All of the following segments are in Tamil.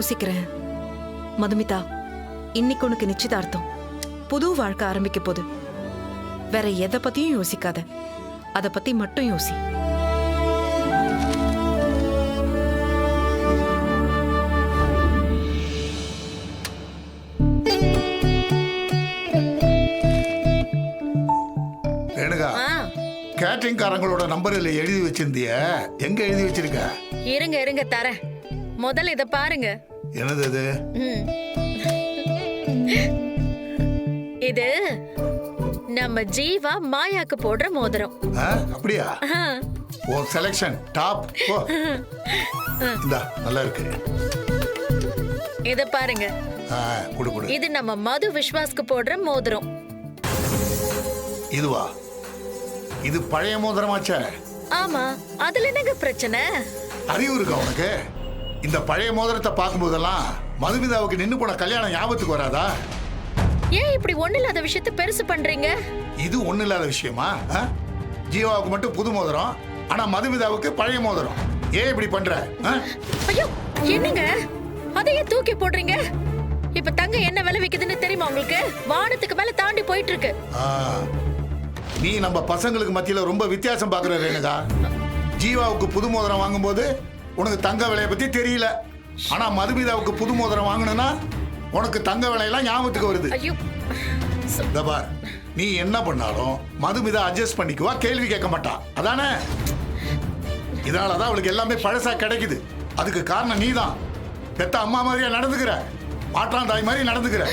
யோசிக்கிறேன். மதுமிதா, இன்னைக்கு உனக்கு நிச்சயதார்த்தம். புது வாழ்க்கை ஆரம்பிக்க போகுது. வேற எதை பத்தியும் யோசிக்காத, அத பத்தி மட்டும் யோசி. கேட்டரிங் காரங்களோட நம்பர் இல்ல எழுதி வச்சிருந்திய, எங்க எழுதி வச்சிருக்க? இருங்க இருங்க தரேன். முதல்ல இத பாருங்க. என்னது இது? இது நம்ம ஜீவா மாயாக்கு போடுற மோதிரம். அப்படியா? ஓ செலக்ஷன் டாப். ஓ இந்தா நல்லா இருக்கு. இத பாருங்க. குடு குடு. இது நம்ம மது விஸ்வாஸ்க்கு போடுற மோதிரம். இதுவா? இது பழைய மோதிரமாச்சே. ஆமா, அதுல என்னங்க பிரச்சனை? அறிவு இருக்கா உனக்கு? இந்த பழைய மோதிரத்தை பார்க்கும்போதெல்லாம் மதுமிதாவுக்கு நின்னு போன கல்யாணம் ஞாபகத்துக்கு வராதா? ஏன் இப்படி ஒண்ணு இல்லாத விஷயத்தை பெருசு பண்றீங்க? இது ஒண்ணு இல்லாத விஷயமா? ஜீவாவுக்கு மட்டும் புது மோதிரம், ஆனா மதுமிதாவுக்கு பழைய மோதிரம். ஏன் இப்படி பண்ற? ஐயோ என்னங்க அதையே தூக்கி போடுறீங்க? இப்ப தங்க என்ன விலை விக்குதுன்னு தெரியுமா உங்களுக்கு? வானத்துக்கு மேல தாண்டி போயிட்டு இருக்கு. நீ நம்ம பசங்களுக்கு மத்தியில ரொம்ப வித்தியாசம் பாக்குற ரேணுகா. ஜீவாவுக்கு புது மோதிரம் வாங்கும்போது உனக்கு தங்க விலையை பத்தி தெரியல, ஆனா மதுமிதாவுக்கு புது மோதிரம் வாங்கணும்னா உனக்கு தங்க விலையெல்லாம் ஞாபகத்துக்கு வருது. பார், நீ என்ன பண்ணாலும் மதுமிதா அட்ஜஸ்ட் பண்ணிக்குவா, கேள்வி கேட்க மாட்டா, அதானே? இதனாலதான் அவளுக்கு எல்லாமே பழசா கிடைக்குது. அதுக்கு காரணம் நீதான். பெத்த அம்மா மாதிரியா நடந்துக்கிற, மாற்றான் தாய் மாதிரி நடந்துக்கிற.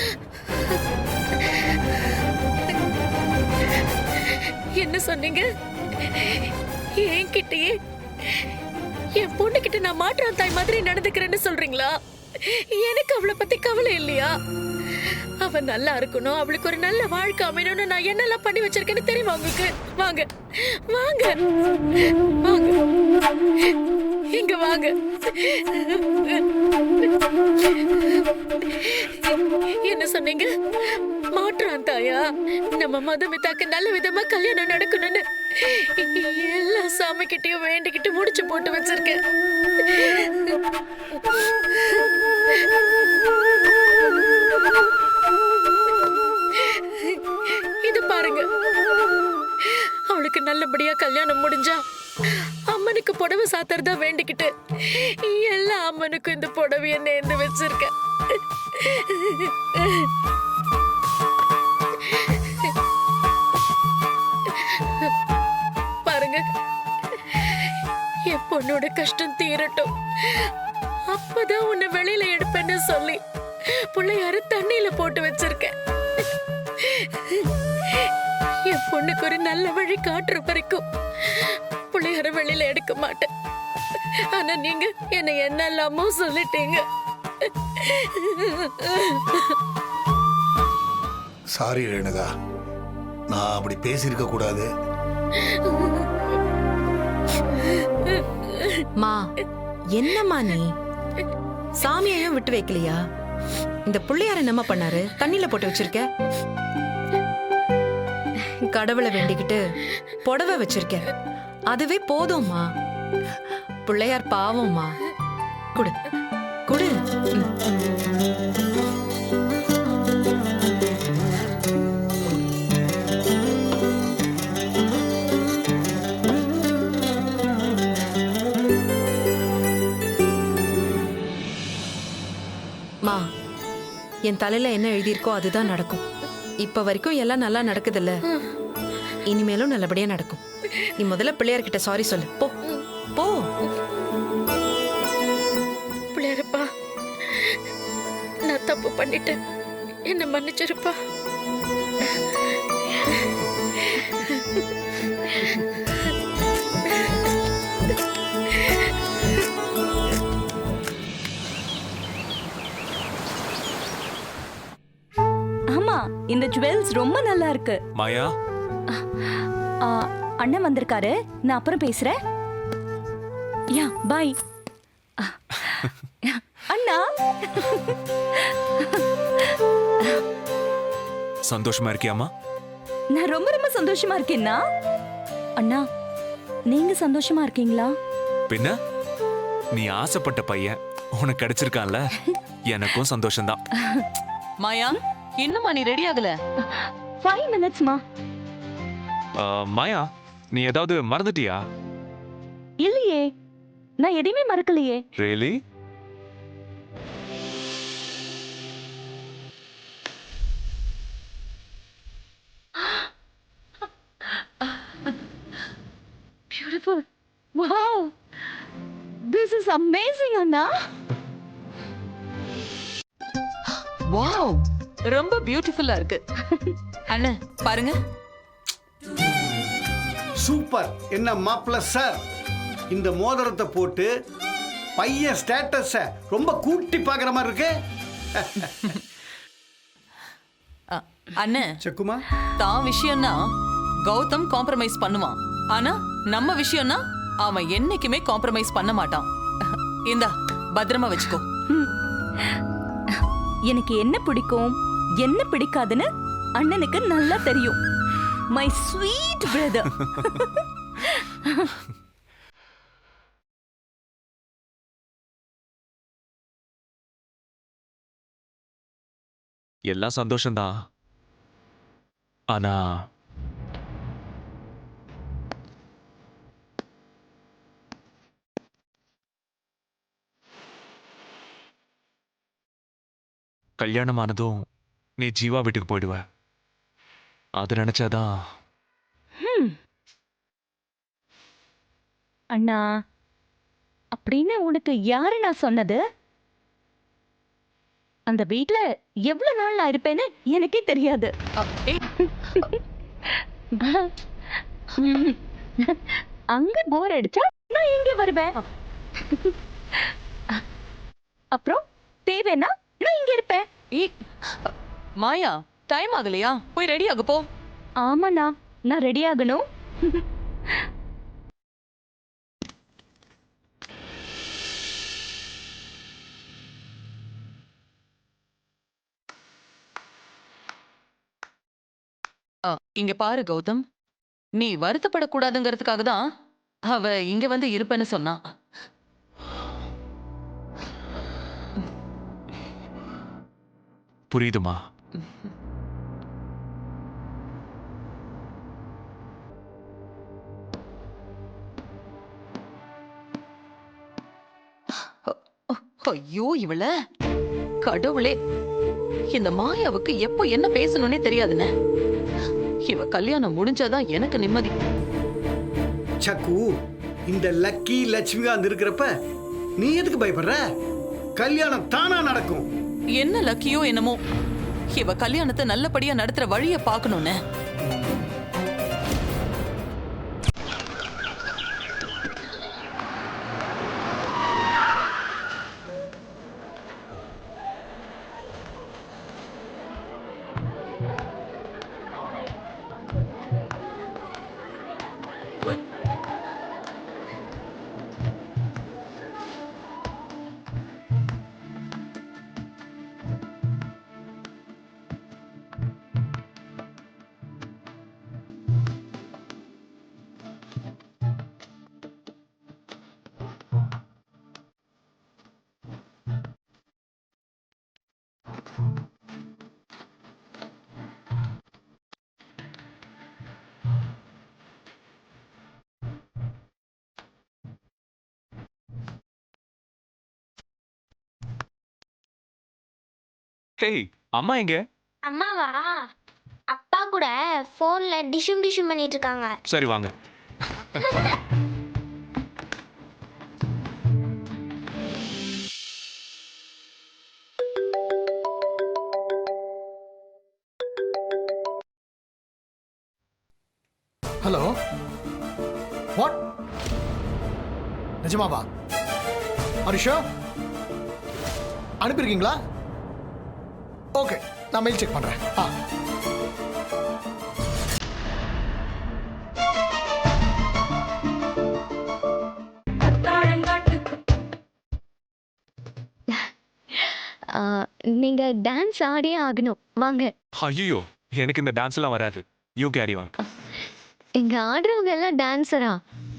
என்ன சொன்னீங்க? என்கிட்டயே என் பொண்ணு கிட்ட நான் மாற்றான் தாய் மாதிரி நடந்துக்கிறேன்னு சொல்றீங்களா? எனக்கு அவளை பத்தி கவலை இல்லையா? அவ நல்லா இருக்கணும், அவளுக்கு ஒரு நல்ல வாழ்க்கை அமையணும்னு நான் என்னெல்லாம் பண்ணி வச்சிருக்கேன்னு தெரியுமா உங்களுக்கு? வாங்க வாங்க வாங்க, இங்க வாங்க. என்ன சொன்னீங்க? மாற்றான் தாயா? நம்ம மதுமிதாக்கு நல்ல விதமா கல்யாணம் நடக்கணும்னு எல்லா சாமி கிட்டையும் வேண்டிக்கிட்டு முடிச்சு போட்டு வச்சிருக்கேன். இது பாருங்க, அவளுக்கு நல்லபடியா கல்யாணம் முடிஞ்சா அம்மனுக்கு புடவை சாத்துறதா வேண்டிக்கிட்டு எல்லா அம்மனுக்கும் இந்த புடவைய நேர்ந்து வச்சிருக்கேன். பாருங்க, என் பொண்ணோட கஷ்டம் தீரட்டும், அப்பதான் உன்னை வெளியில எடுப்பேன்னு சொல்லி பிள்ளையார தண்ணியில போட்டு வச்சிருக்கேன். என் பொண்ணுக்கு ஒரு நல்ல வழி காட்டுற வரைக்கும் பிள்ளையார வெளியில எடுக்க மாட்டேன். ஆனா நீங்க என்ன என்னெல்லாமோ சொல்லிட்டீங்க. சாரி ரேணுகா, நான் அப்படி பேசியிருக்க கூடாது. மா, என்னம்மா நீ? சாமியையும் விட்டு வைக்கலையா? இந்த பிள்ளையார என்னம்மா பண்ணாரு? தண்ணியில போட்டு வச்சிருக்க. கடவுளை வேண்டிக்கிட்டு புடவை வச்சிருக்க, அதுவே போதும்மா. பிள்ளையார் பாவம்மா. குடு குடு. மா, என் தலையில என்ன எழுதியிருக்கோ அதுதான் நடக்கும். இப்ப வரைக்கும் எல்லாம் நல்லா நடக்குதுல்ல, இனிமேலும் நல்லபடியா நடக்கும். நீ முதல்ல பிள்ளையார்கிட்ட சாரி சொல்லு. போ போ. பிள்ளையாரப்பா, நான் தப்பு பண்ணிட்டேன், என்ன மன்னிச்சிருப்பா. இந்த ஜுவல்ஸ் ரொம்ப நல்லா இருக்கு. மாயா, அண்ணன் வந்திருக்காரு, நான் அப்புறம் பேசுறேன். யா பை. அண்ணா சந்தோஷமா இருக்கியாமா? நான் ரொம்ப ரொம்ப சந்தோஷமா இருக்கேன்னா. அண்ணா, நீங்க சந்தோஷமா இருக்கீங்களா? பின்ன நீ ஆசைப்பட்ட பையன் உனக்கு கிடைச்சிருக்கான்ல, எனக்கும் சந்தோஷம்தான். மாயா இன்னுமா நீ ரெடி ஆகல? 5 minutes மா. மாயா, நீ ஏதாவது மறந்துட்டியா? இல்லையே, நான் எதையுமே மறக்கலையே. Really? Beautiful. Wow. This is amazing, அண்ணா. வாவ், ரொம்ப பியூட்டிஃபுல்லா இருக்கு. அண்ணா பாருங்க. சூப்பர். என்ன மாப்பிள்ள சார், இந்த மோதிரத்தை போட்டு பையன் ஸ்டேட்டஸ ரொம்ப கூட்டி பார்க்குற மாதிரி இருக்கு. அண்ணா செக்குமா, தான் விஷயம்னா கௌதம் காம்ப்ரமைஸ் பண்ணுவான். ஆனா நம்ம விஷயம்னா அவன் என்னைக்குமே காம்ப்ரமைஸ் பண்ண மாட்டான். இந்தா பத்திரமா வச்சுக்கோ. எனக்கு என்ன பிடிக்கும் என்ன பிடிக்காதுன்னு அண்ணனுக்கு நல்லா தெரியும். My sweet brother. எல்லாம் சந்தோஷம்தான். ஆனா கல்யாணமானதும் நீ ஜீவா வீட்டுக்கு போயிடுவ. அது நினைச்சாதான். அண்ணா, அப்படின்னு உனக்கு யாரு நான் சொன்னது? அந்த வீட்ல எவ்வளவு நாள் நான் இருப்பேன்னு எனக்கே தெரியாது. அங்க போர் அடிச்சா நான் எங்க வருவேன். அப்புறம் தேவைன்னா நான் இங்க இருப்பேன். மாயா டைம் ஆகலையா? போய் ரெடி ஆகு போ. ஆமாண்ணா, நான் ரெடி ஆகணும். இங்க பாரு கௌதம், நீ வருத்தப்படக்கூடாதுங்கிறதுக்காக தான் அவ இங்க வந்து இருப்பேன்னு சொன்னா. புரியுதுமா? ஐயோ இவள கடவுளே, இந்த மாயாவுக்கு எப்போ என்ன பேசணும்னே தெரியாதுன்னு. இவ கல்யாணம் முடிஞ்சாதான் எனக்கு நிம்மதி. சக்கு, இந்த லக்கி லட்சுமிகாந்த் இருக்கிறப்ப நீ எதுக்கு பயப்படுற? கல்யாணம் தானா நடக்கும். என்ன லக்கியோ என்னமோ, இவ கல்யாணத்தை நல்லபடியா நடத்துற வழிய பாக்கணும்னு. ஹேய், அம்மா எங்க? அம்மாவா? அப்பா கூட போன்ல டிஷும் டிஷும் பண்ணிட்டு இருக்காங்க. சரி வாங்க. Hello, what? நிஜமாவா? ஹரிஷா அனுப்பியிருக்கீங்களா? ஓகே, நான் மெயில் செக் பண்றேன். நீங்க டான்ஸ் ஆடியே ஆகணும், வாங்க. ஐயோ, எனக்கு இந்த டான்ஸ் எல்லாம் வராது. யூ கேரி வாங்க. இங்க ஆடுறவங்க எல்லாம் டான்ஸரா?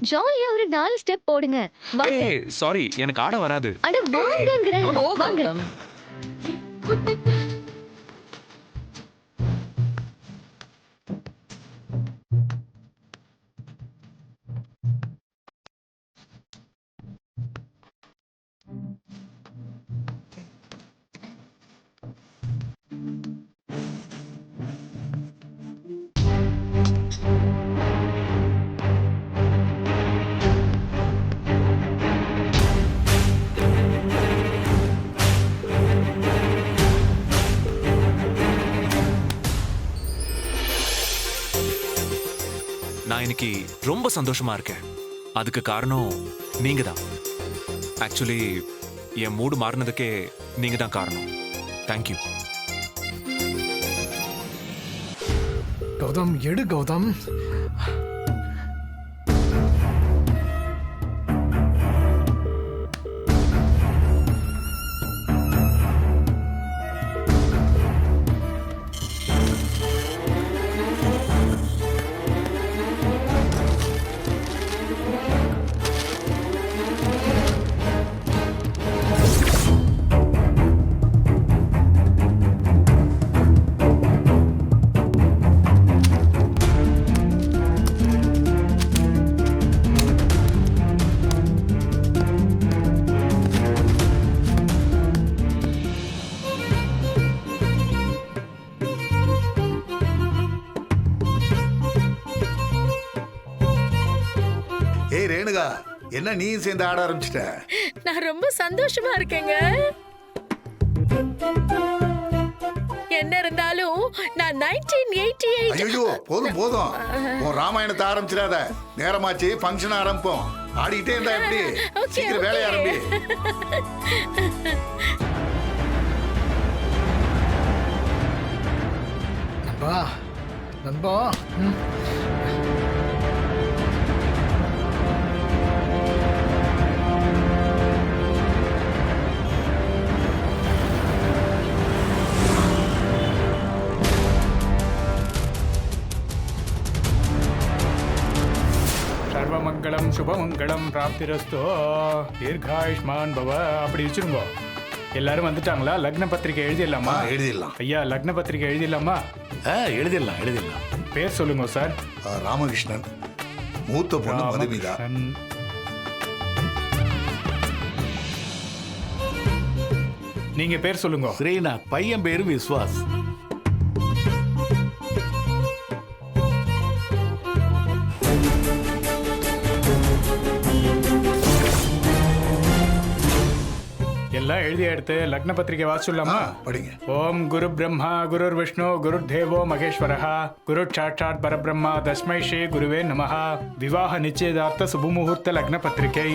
ஜாலியா ஒரு 4 ஸ்டெப் போடுங்க. வாங்க. ஏய் சாரி எனக்கு ஆட வராது. அட வாங்கங்கறேன். வாங்க. நான் இன்னைக்கு ரொம்ப சந்தோஷமா இருக்கேன். அதுக்கு காரணம் நீங்க தான். ஆக்சுவலி என் மூடு மாறினதுக்கே நீங்க தான் காரணம். தேங்க்யூ. கௌதம் எடு கௌதம். ஏய் ரேணுகா, என்ன நீயும் சேர்ந்து ஆட ஆரம்பிச்சிட்ட? நான் ரொம்ப சந்தோஷமா இருக்கேங்க. என்ன இருந்தாலும் நான் 1988 ஐயோ போதும் போதும், உன் ராமாயணத்தை ஆரம்பிச்சிடாத. நேரமாச்சு, ஃபங்க்ஷன் ஆரம்பிப்போம். ஆடிக்கிட்டே இருந்தா எப்படி? Okay, சீக்கிரம் வேலையை okay. ஆரம்பி. நண்பா நண்பா. சர்வமங்கலம் சுபமங்கலம் பிராப்திரஸ்தோ தீர்காயுஷ்மான் பவ. அப்படி வச்சிருங்கோ. எல்லாரும் வந்துட்டாங்களா? லக்ன பத்திரிக்கை எழுதிடலாமா? எழுதிடலாம். ஐயா லக்ன பத்திரிக்கை எழுதிடலாமா? எழுதிடலாம். பேர் சொல்லுங்க சார். ராமகிருஷ்ணன், மூத்த பொண்ணு மதுமிதா. ராமகிருஷ்ணன். நீங்க பேர் சொல்லுங்க. ஸ்ரீநாத், பையன் பேரு விஸ்வாஸ். எல்லாம் எழுதி எடுத்து லக்ன பத்திரிகை வாசிச்சுலாமா? படிங்க. ஓம் குரு பிரம்மா குருர் விஷ்ணு குருர் தேவோ மகேஸ்வரः குரு சாட்சாத் பரபிரம்மா தஸ்மை ஸ்ரீ குருவே நமः. விவாக நிச்சயதார்த்த சுபமுகூர்த்த லக்ன பத்திரிகை.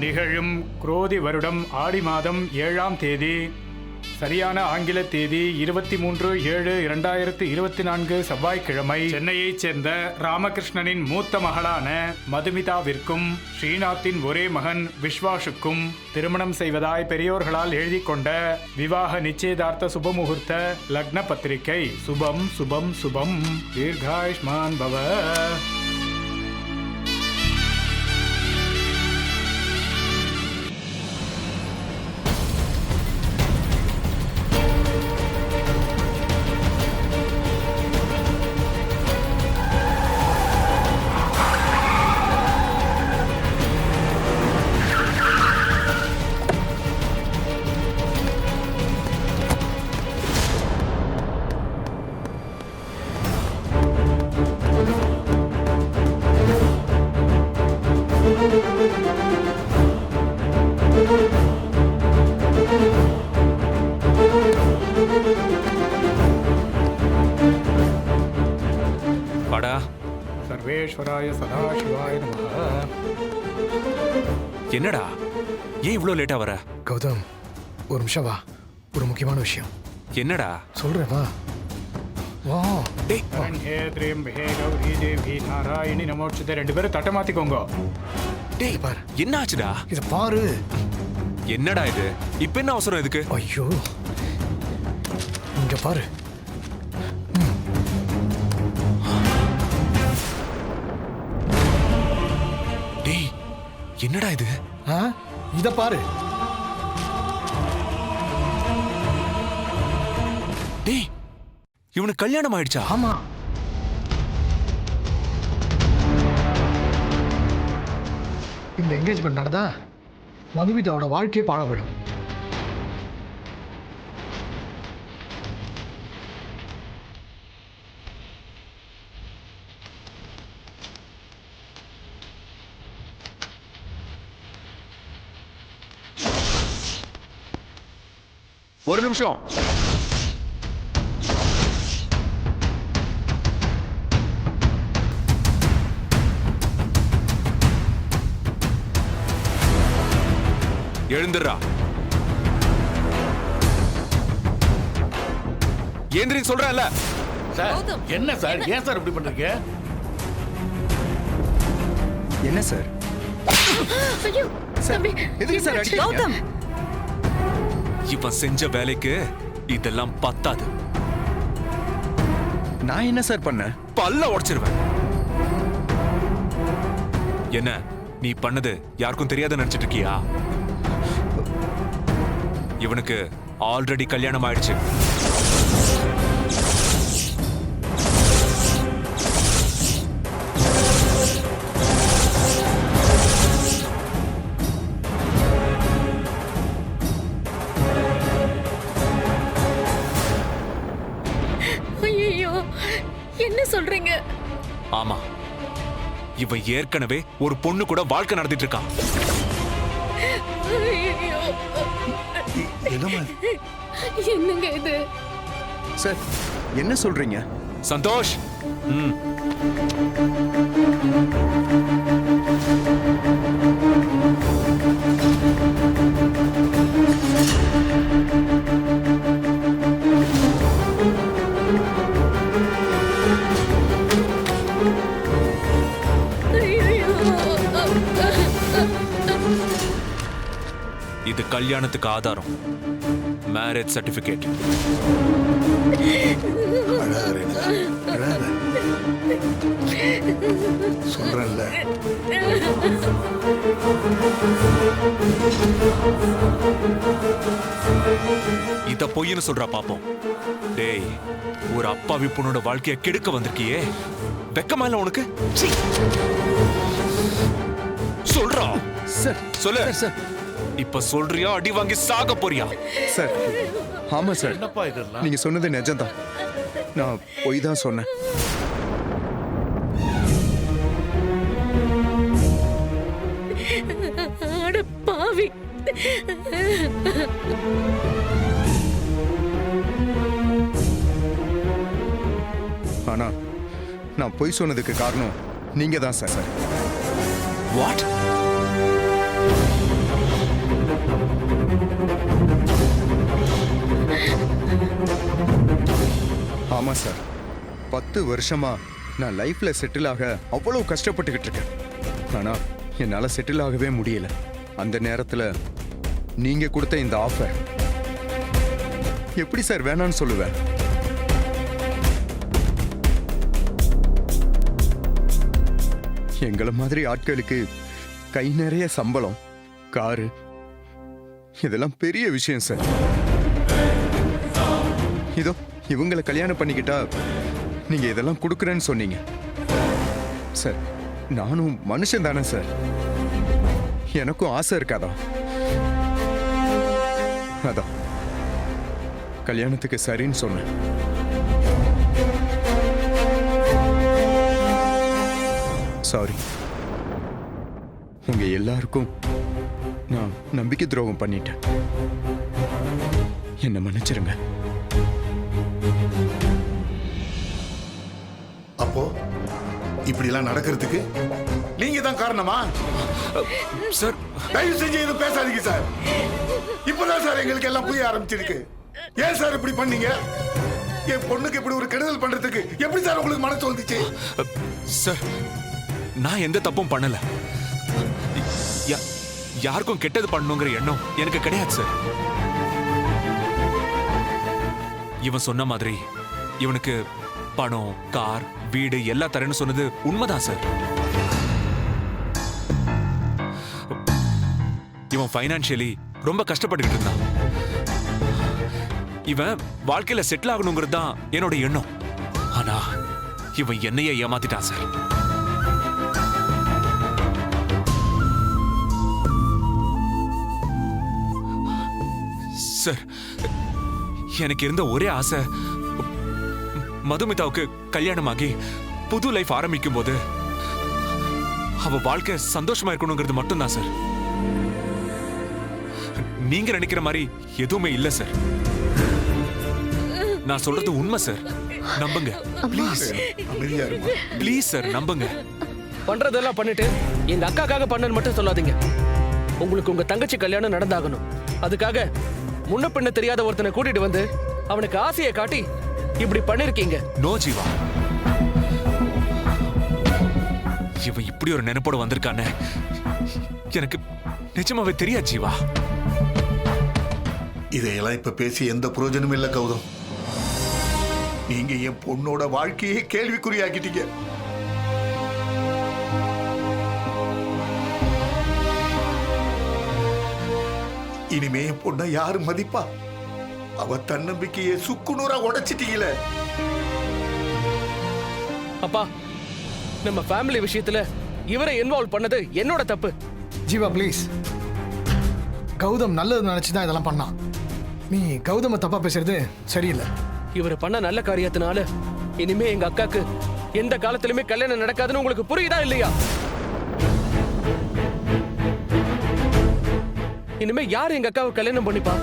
நிகழும் குரோதி வருடம் ஆடி மாதம் 7ஆம் தேதி, சரியான ஆங்கில தேதி 23/7/2024 செவ்வாய்க்கிழமை, சென்னையைச் சேர்ந்த ராமகிருஷ்ணனின் மூத்த மகளான மதுமிதாவிற்கும் ஸ்ரீநாத்தின் ஒரே மகன் விஸ்வாஷுக்கும் திருமணம் செய்வதாய் பெரியோர்களால் எழுதி கொண்ட விவாக நிச்சயதார்த்த சுபமுகூர்த்த லக்ன பத்திரிகை. சுபம் சுபம் சுபம். தீர்காயுஷ்மான் பவ. வாடா. சர்வேஸ்வராய சதாசிவாய நமः. என்னடா ஏன் இவ்வளோ லேட்டா வர? கௌதம் ஒரு நிமிஷம் வா, ஒரு முக்கியமான விஷயம். என்னடா? சொல்றேன் வா. வா. டேய் சரண்யே த்ரியம்பகே கௌரி தேவி நாராயணி நமோச்சுதே. 2 பேரும் தட்ட மாத்திக்கோங்க. டேய் பாரு. என்ன ஆச்சுடா? இத பாரு. என்னடா இது? இப்ப என்ன அவசரம் இதுக்கு? ஐயோ இங்க பாரு. என்னடா இது? இத பாரு. டேய், இவனுக்கு கல்யாணம் ஆயிடுச்சா? ஆமா. இந்த என்கேஜ்மெண்ட் நடந்தா மதுமிதாவோட வாழ்க்கையே பாழப்படும். ஒரு நிமிஷம். எழுந்துடுறா. ஏந்திரின்னு சொல்றேன்ல. சார் கௌதம், என்ன சார், ஏன் சார் இப்படி பண்றீங்க? என்ன சார்? ஐயோ தம்பி, எதுக்கு சார் அடிக்கிறீங்க? கௌதம், இவன் செஞ்ச வேலைக்கு இதெல்லாம் பத்தாது. நான் என்ன சார் பண்ணேன்? பல்ல உடைச்சிருவேன். என்ன நீ பண்ணது யாருக்கும் தெரியாத நினைச்சிட்டு இருக்கியா? இவனுக்கு ஆல்ரெடி கல்யாணம் ஆயிடுச்சு. ஐயோ என்ன சொல்றீங்க? ஆமா, இவன் ஏற்கனவே ஒரு பொண்ணு கூட வாழ்க்கை நடத்திட்டு இருக்கான். ஐயோ என்னங்க இது? சார் என்ன சொல்றீங்க? சந்தோஷ், இது கல்யாணத்துக்கு ஆதாரம். Marriage certificate. சொல்றேன்ல. இத பொய்ன்னு சொல்றா பாப்போம். டேய், ஒரு அப்பாவி பொண்ணோட வாழ்க்கைய கெடுக்க வந்திருக்கியே, வெக்கமா இல்ல உனக்கு? சீ. சொல்றா சார். சொல்லு சார். இப்ப சொல்றியா அடி வாங்கி சாக போறியா? சார் ஆமா சார், என்னப்பா இதெல்லாம்? நீங்க சொன்னது நிஜம்தான். நான் பொய் தான் சொன்னேன். அட பாவி. ஆனா நான் பொய் சொன்னதுக்கு காரணம் நீங்க தான் சார். வாட்? ஆமா சார், 10 வருஷமா நான் லைஃப்ல செட்டில் ஆக அவ்வளவு கஷ்டப்பட்டுக்கிட்டு இருக்கேன். ஆனா என்னால செட்டில் ஆகவே முடியல. அந்த நேரத்துல நீங்க கொடுத்த இந்த ஆஃபர் எப்படி சார் வேணான்னு சொல்லுவேன்? எங்களை மாதிரி ஆட்களுக்கு கை நிறைய சம்பளம், காரு, இதெல்லாம் பெரிய விஷயம் சார். இதோ இவங்களை கல்யாணம் பண்ணிக்கிட்டா நீங்க இதெல்லாம் கொடுக்குறேன்னு சொன்னீங்க சார். நானும் மனுஷன் தானே சார், எனக்கும் ஆசை இருக்காதா? அதான் கல்யாணத்துக்கு சரின்னு சொன்னேன். சாரி, உங்க எல்லாருக்கும் நான் நம்பிக்கை துரோகம் பண்ணிட்டேன். என்ன மன்னிச்சிருங்க. அப்போ இப்படி எல்லாம் நடக்கிறதுக்கு நீங்க தான் காரணமா? சார் தயவு செஞ்சு எதுவும் பேசாதீங்க சார். இப்பதான் சார் எங்களுக்கு எல்லாம் புரிய ஆரம்பிச்சிருக்கு. ஏன் சார் இப்படி பண்ணீங்க? என் பொண்ணுக்கு இப்படி ஒரு கெடுதல் பண்றதுக்கு எப்படி சார் உங்களுக்கு மனசு வந்துச்சு? சார், நான் எந்த தப்பும் பண்ணல. யாருக்கும் கெட்டது பண்ணணுங்கிற எண்ணம் எனக்கு கிடையாது சார். இவன் சொன்ன மாதிரி இவனுக்கு பணம், கார், வீடு எல்லாம் தரேன்னு சொன்னது உண்மைதான் சார். இவன் ஃபைனான்சியலி ரொம்ப கஷ்டப்பட்டுக்கிட்டு இருந்தான். இவன் வாழ்க்கையில செட்டில் ஆகணுங்கிறது தான் என்னோட எண்ணம். ஆனா இவன் என்னையே ஏமாத்திட்டான் சார். சார், எனக்கு இருந்த ஒரே ஆசை மதுமிதாவுக்கு கல்யாணமாகி புது லைஃப் ஆரம்பிக்கும் போது அவ வாழ்க்கை சந்தோஷமா இருக்கணுங்கிறது மட்டும்தான் சார். நீங்க நினைக்கிற மாதிரி எதுவுமே இல்ல சார். நான் சொல்றது உண்மை சார், நம்புங்க ப்ளீஸ். ப்ளீஸ் சார், நம்புங்க. பண்றதெல்லாம் பண்ணிட்டு எங்க அக்காக்காக பண்ணன்னு மட்டும் சொல்லாதீங்க. உங்களுக்கு உங்க தங்கச்சி கல்யாணம் நடந்தாகணும். அதுக்காக முன்ன பின்ன தெரியாத ஒருத்தனை கூட்டிட்டு வந்து அவனுக்கு ஆசையை காட்டி இப்படி பண்ணிருக்கீங்க. நோ ஜீவா, இவன் இப்படி ஒரு நினைப்போட வந்திருக்கானே எனக்கு நிஜமாவே தெரியாது ஜீவா. இதையெல்லாம் இப்ப பேசி எந்த பிரயோஜனமும் இல்ல கௌதம். நீங்க என் பொண்ணோட வாழ்க்கையே கேள்விக்குறியாக்கிட்டீங்க. இனிமே என் பொண்ண யாரு மதிப்பா? அவ தன்னம்பிக்கையை சுக்குநூறா உடைச்சிட்டீங்களே. அப்பா, நம்ம ஃபேமிலி விஷயத்துல இவரை இன்வால்வ் பண்ணது என்னோட தப்பு. ஜீவா ப்ளீஸ். கௌதம் நல்லது நினைச்சு தான் இதெல்லாம் பண்ணான். நீ கௌதம தப்பா பேசுறது சரியில்லை. இவர் பண்ண நல்ல காரியத்தினால இனிமே எங்க அக்காக்கு எந்த காலத்திலுமே கல்யாணம் நடக்காதுன்னு உங்களுக்கு புரியுதா இல்லையா? இனிமே யார் எங்க அக்காவை கல்யாணம் பண்ணிப்பா?